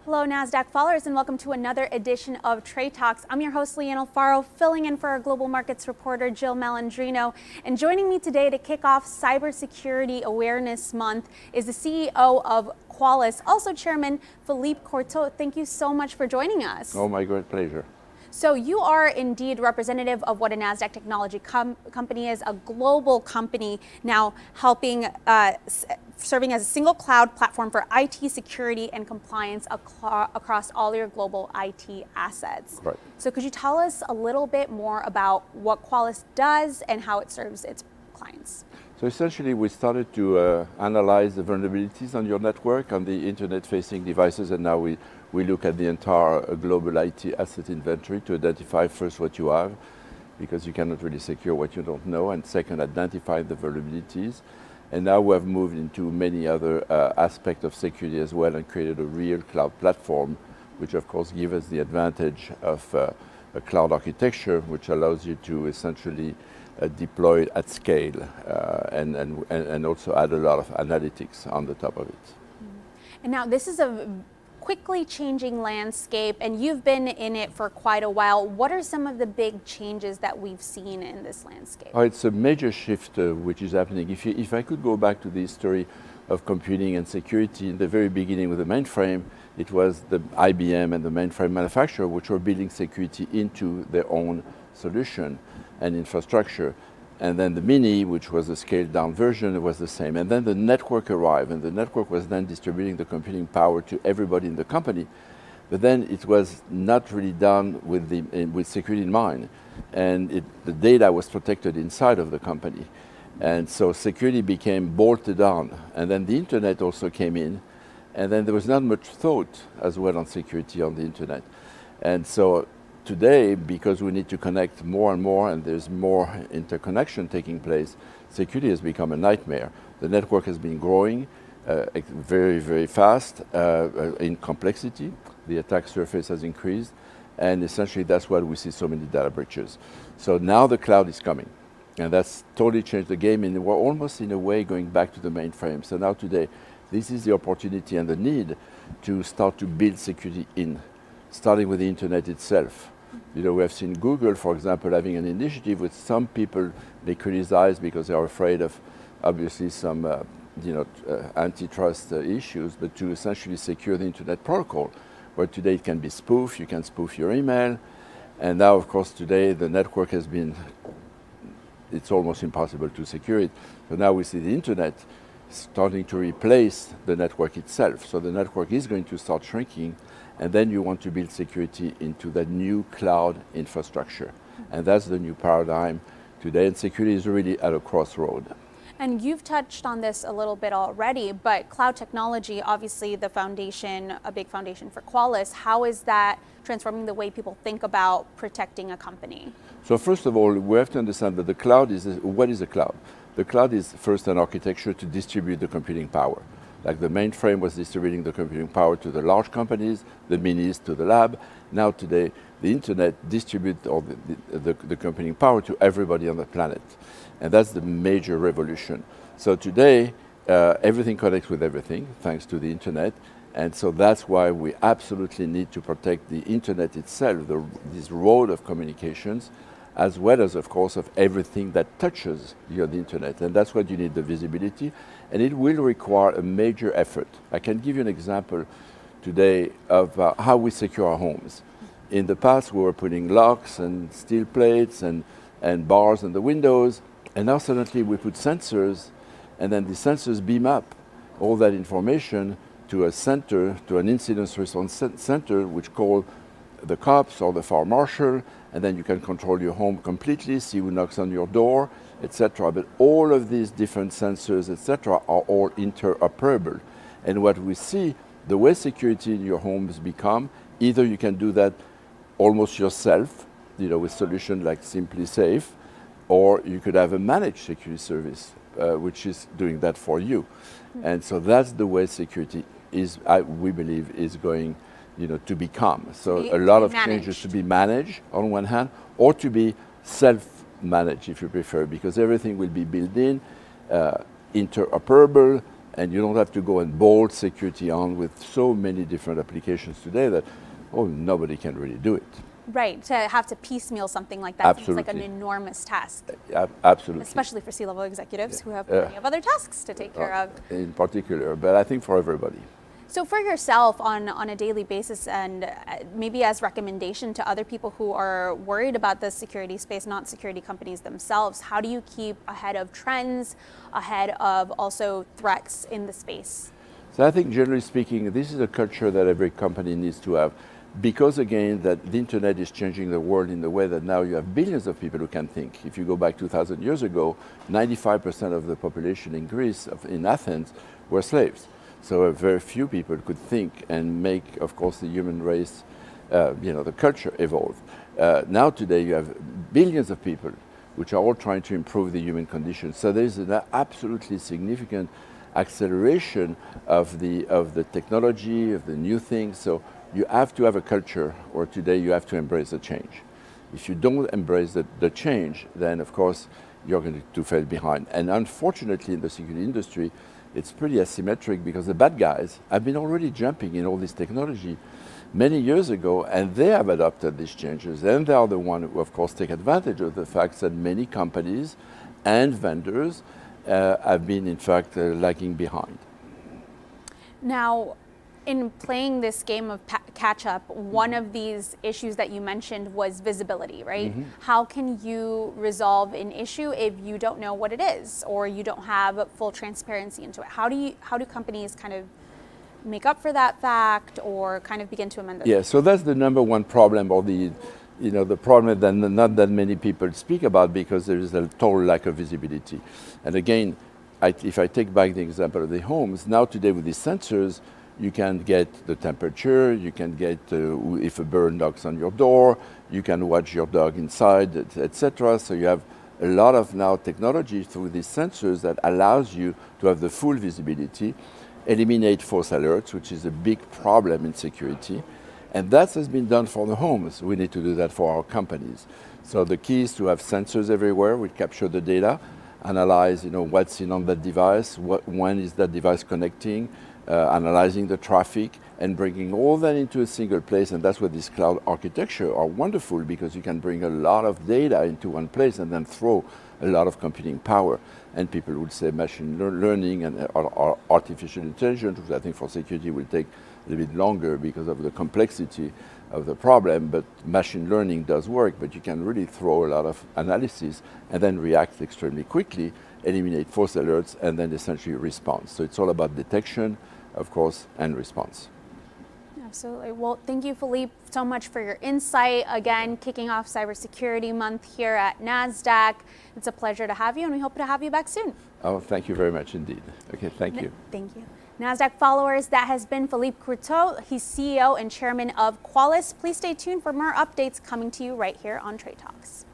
Hello, Nasdaq followers, and welcome to another edition of Trade Talks. I'm your host, Lyanne Alfaro, filling in for our global markets reporter, Jill Malandrino. And joining me today to kick off Cybersecurity Awareness Month is the CEO of Qualys, also Chairman Philippe Courtot. Thank you so much for joining us. Oh, my great pleasure. So you are indeed representative of what a Nasdaq technology company is, a global company now helping, serving as a single cloud platform for IT security and compliance across all your global IT assets. Right. So could you tell us a little bit more about what Qualys does and how it serves its clients? So essentially, we started to analyze the vulnerabilities on your network, on the internet-facing devices, and now we look at the entire global IT asset inventory to identify first what you have, because you cannot really secure what you don't know, and second, identify the vulnerabilities. And now we have moved into many other aspects of security as well and created a real cloud platform, which of course gives us the advantage of a cloud architecture, which allows you to essentially deploy it at scale and also add a lot of analytics on the top of it. And now this is a quickly changing landscape, and you've been in it for quite a while. What are some of the big changes that we've seen in this landscape? Oh, it's a major shift which is happening. If I could go back to the history of computing and security, in the very beginning with the mainframe, it was the IBM and the mainframe manufacturer which were building security into their own solution and infrastructure. And then the Mini, which was a scaled down version, was the same. And then the network arrived, and the network was then distributing the computing power to everybody in the company. But then it was not really done with security in mind. And the data was protected inside of the company. And so security became bolted on. And then the internet also came in. And then there was not much thought as well on security on the internet. And so today, because we need to connect more and more and there's more interconnection taking place, security has become a nightmare. The network has been growing very, very fast in complexity. The attack surface has increased, and essentially that's why we see so many data breaches. So now the cloud is coming, and that's totally changed the game, and we're almost in a way going back to the mainframe. So now today, this is the opportunity and the need to start to build security starting with the internet itself. You know, we have seen Google, for example, having an initiative with some people they criticize because they are afraid of, obviously, some antitrust issues, but to essentially secure the internet protocol, where today it can be spoofed, you can spoof your email, and now, of course, today the network has been, it's almost impossible to secure it. So now we see the internet starting to replace the network itself. So the network is going to start shrinking, and then you want to build security into that new cloud infrastructure. And that's the new paradigm today, and security is really at a crossroad. And you've touched on this a little bit already, but cloud technology, obviously the foundation, a big foundation for Qualys. How is that transforming the way people think about protecting a company? So first of all, we have to understand that the cloud is, what is a cloud? The cloud is first an architecture to distribute the computing power. Like the mainframe was distributing the computing power to the large companies, the minis to the lab. Now today, the internet distributes all the computing power to everybody on the planet. And that's the major revolution. So today, everything connects with everything, thanks to the internet. And so that's why we absolutely need to protect the internet itself, this road of communications, as well as, of course, of everything that touches the internet. And that's why you need the visibility, and it will require a major effort. I can give you an example today of how we secure our homes. In the past, we were putting locks and steel plates and bars on the windows, and now suddenly we put sensors, and then the sensors beam up all that information to a center, to an incident response center, which call the cops or the fire marshal, and then you can control your home completely, see who knocks on your door, etc. But all of these different sensors, etc., are all interoperable. And what we see, the way security in your homes become, either you can do that almost yourself, with solutions like Simply Safe, or you could have a managed security service, which is doing that for you. Mm-hmm. And so that's the way security is, we believe, is going to become. So a lot of changes to be managed on one hand, or to be self-managed if you prefer, because everything will be built in, interoperable, And you don't have to go and bolt security on with so many different applications today that, oh, nobody can really do it. Right, to have to piecemeal something like that seems like an enormous task. Absolutely. Especially for C-level executives who have plenty of other tasks to take care of. In particular, but I think for everybody. So for yourself on a daily basis, and maybe as recommendation to other people who are worried about the security space, not security companies themselves, how do you keep ahead of trends, ahead of also threats in the space? So I think generally speaking, this is a culture that every company needs to have. Because again, that the internet is changing the world in the way that now you have billions of people who can think. If you go back 2,000 years ago, 95% of the population in Greece, in Athens, were slaves. So very few people could think and make, of course, the human race, the culture evolve. Now today you have billions of people which are all trying to improve the human condition. So there's an absolutely significant acceleration of the technology, of the new things. So you have to have a culture, or today you have to embrace the change. If you don't embrace the change, then of course you're going to fall behind. And unfortunately in the security industry, it's pretty asymmetric because the bad guys have been already jumping in all this technology many years ago, and they have adopted these changes. And they are the ones who, of course, take advantage of the fact that many companies and vendors have been, in fact, lagging behind. Now, in playing this game of catch-up, one of these issues that you mentioned was visibility, right? Mm-hmm. How can you resolve an issue if you don't know what it is or you don't have full transparency into it? How do companies kind of make up for that fact or kind of begin to amend it? Yeah, so that's the number one problem, or the problem that not that many people speak about, because there is a total lack of visibility. And again, if I take back the example of the homes, now today with these sensors, you can get the temperature, you can get if a bird knocks on your door, you can watch your dog inside, etc. So you have a lot of now technology through these sensors that allows you to have the full visibility, eliminate false alerts, which is a big problem in security. And that has been done for the homes. We need to do that for our companies. So the key is to have sensors everywhere. We capture the data, analyze what's in on that device, when is that device connecting, analyzing the traffic, and bringing all that into a single place. And that's where this cloud architecture are wonderful, because you can bring a lot of data into one place and then throw a lot of computing power. And people would say machine learning and or artificial intelligence, which I think for security will take a little bit longer because of the complexity of the problem, but machine learning does work, but you can really throw a lot of analysis and then react extremely quickly, eliminate false alerts, and then essentially respond. So it's all about detection, of course, and response. Absolutely. Well, thank you, Philippe, so much for your insight. Again, kicking off Cybersecurity Month here at Nasdaq. It's a pleasure to have you, and we hope to have you back soon. Oh, thank you very much indeed. Okay, thank you. Thank you. Nasdaq followers, that has been Philippe Courtot. He's CEO and Chairman of Qualys. Please stay tuned for more updates coming to you right here on Trade Talks.